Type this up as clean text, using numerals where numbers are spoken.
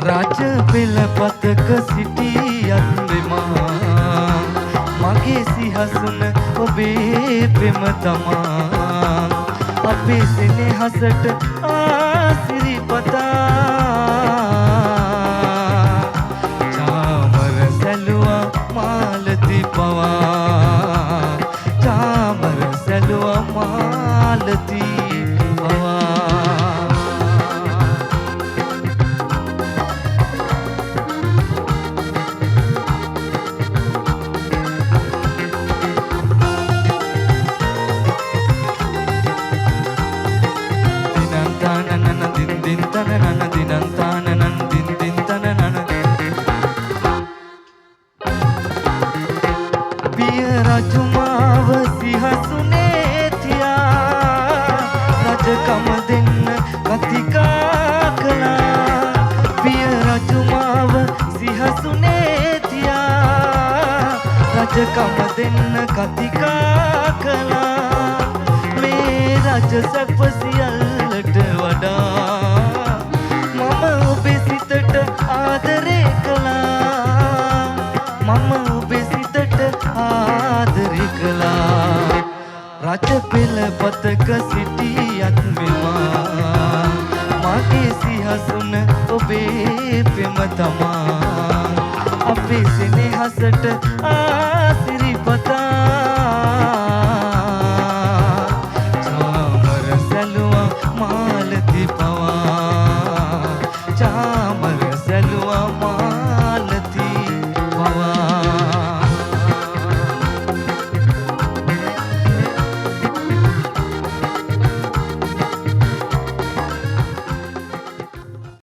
රජ පෙළපතක සිටියත් වෙමා මගේ සිහසුන ඔබේ පෙම තමා අපේ සෙනෙහසට ආසිරිපතා චාමර සැලුවා මාලති පවා චාමර සැලුවා මාලති පවා පිය රජුමාව සිහසුනේ තියා රජකම දෙන්න කතිකා කළා පිය රජුමාව සිහසුනේ තියා රජකම දෙන්න කතිකා කළා මේ රජ සැප සියල්ලට වඩා මම ඔබේ සිතට ආදරේ කළා මම ඔබේ සිතට ආදරේ කළා රජ පෙළපතක සිටියත් වෙමා මගේ සිහසුන ඔබේ පෙම තමා අපේ සෙනෙහසට ආසිරි